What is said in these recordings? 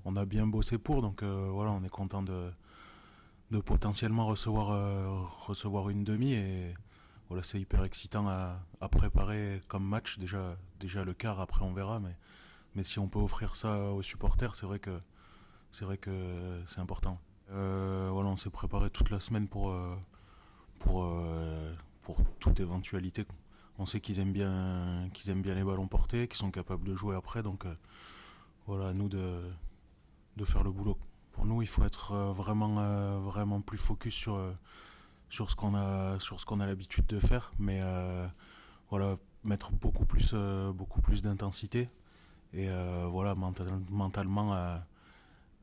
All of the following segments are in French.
on a bien bossé pour, donc voilà, on est content de potentiellement recevoir une demi et voilà, c'est hyper excitant à préparer comme match. Déjà le quart, après on verra, mais si on peut offrir ça aux supporters, c'est vrai que c'est important. Voilà, on s'est préparé toute la semaine pour, pour toute éventualité. On sait qu'ils aiment bien les ballons portés, qu'ils sont capables de jouer après, donc voilà, à nous de faire le boulot. Pour nous, il faut être vraiment plus focus sur ce qu'on a l'habitude de faire, mais voilà, mettre beaucoup plus d'intensité et voilà, mentalement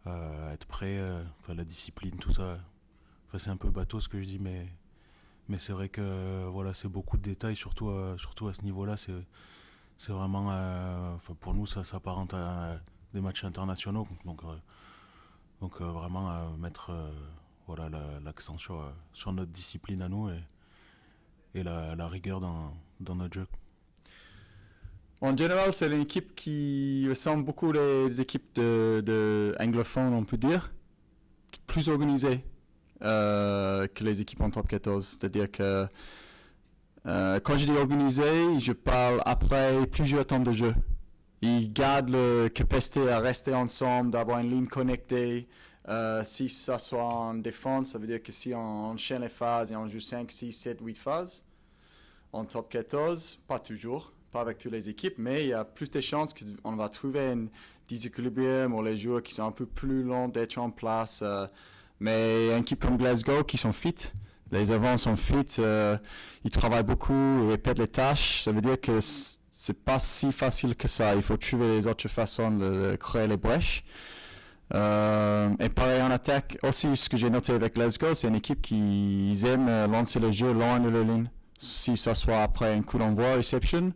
être prêt, enfin, la discipline, tout ça. Enfin, c'est un peu bateau ce que je dis, mais c'est vrai que voilà, c'est beaucoup de détails, surtout à ce niveau-là. C'est vraiment, enfin, pour nous, ça s'apparente à des matchs internationaux, donc vraiment mettre voilà, l'accent sur notre discipline à nous et la rigueur dans notre jeu. En général, c'est une équipe qui ressemble beaucoup aux équipes de anglophones, on peut dire, plus organisées que les équipes en top 14. C'est-à-dire que quand je dis organisé, je parle après plusieurs temps de jeu. Ils gardent la capacité à rester ensemble, d'avoir une ligne connectée. Si ça soit en défense, ça veut dire que si on enchaîne les phases et on joue 5, 6, 7, 8 phases, en top 14, pas toujours, pas avec toutes les équipes, mais il y a plus de chances qu'on va trouver un déséquilibre ou les joueurs qui sont un peu plus longs d'être en place. Mais une équipe comme Glasgow qui sont fit, les avants sont fit, ils travaillent beaucoup, ils répètent les tâches, ça veut dire que c'est pas si facile que ça. Il faut trouver les autres façons de créer les brèches. Et pareil en attaque, aussi ce que j'ai noté avec Glasgow, c'est une équipe qui aime lancer le jeu loin de la ligne. Si ça soit après un coup d'envoi, reception,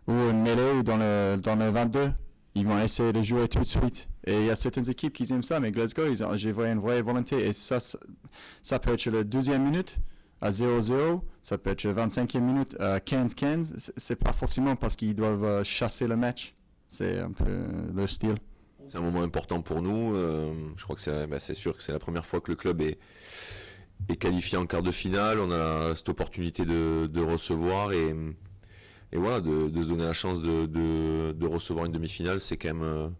ou une mêlée dans le 22, ils vont essayer de jouer tout de suite. Et il y a certaines équipes qui aiment ça, mais Glasgow, j'ai vu une vraie volonté. Et ça peut être la 12e minute à 0-0, ça peut être la 25e minute à 15-15. C'est pas forcément parce qu'ils doivent chasser le match. C'est un peu leur style. C'est un moment important pour nous. Je crois que c'est sûr que c'est la première fois que le club est qualifié en quart de finale. On a cette opportunité de recevoir et voilà, de se donner la chance de recevoir une demi-finale. C'est quand même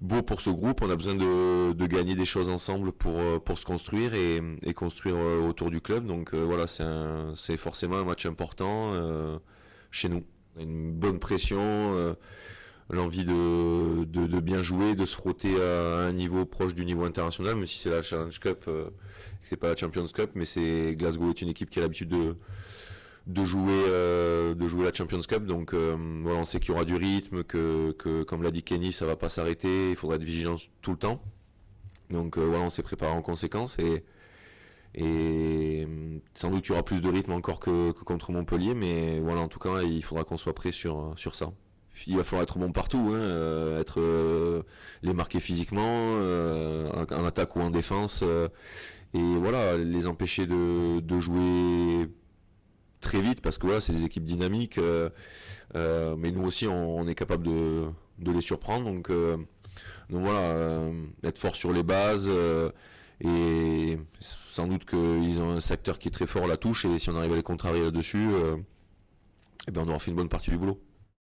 beau pour ce groupe. On a besoin de gagner des choses ensemble pour se construire et construire autour du club. Donc voilà, c'est forcément un match important chez nous. On a une bonne pression, l'envie de bien jouer, de se frotter à un niveau proche du niveau international, même si c'est la Challenge Cup, que c'est pas la Champions Cup, mais Glasgow est une équipe qui a l'habitude de jouer la Champions Cup, donc voilà, on sait qu'il y aura du rythme, que comme l'a dit Kenny, ça va pas s'arrêter, il faudra être vigilant tout le temps. Donc voilà, on s'est préparé en conséquence et sans doute qu'il y aura plus de rythme encore que contre Montpellier, mais voilà, en tout cas, il faudra qu'on soit prêt sur ça. Il va falloir être bon partout, les marquer physiquement, en attaque ou en défense, et voilà, les empêcher de jouer très vite, parce que voilà, c'est des équipes dynamiques, mais nous aussi on est capable de les surprendre, donc voilà, être fort sur les bases, et sans doute qu'ils ont un secteur qui est très fort à la touche, et si on arrive à les contrarier là-dessus, on aura fait une bonne partie du boulot.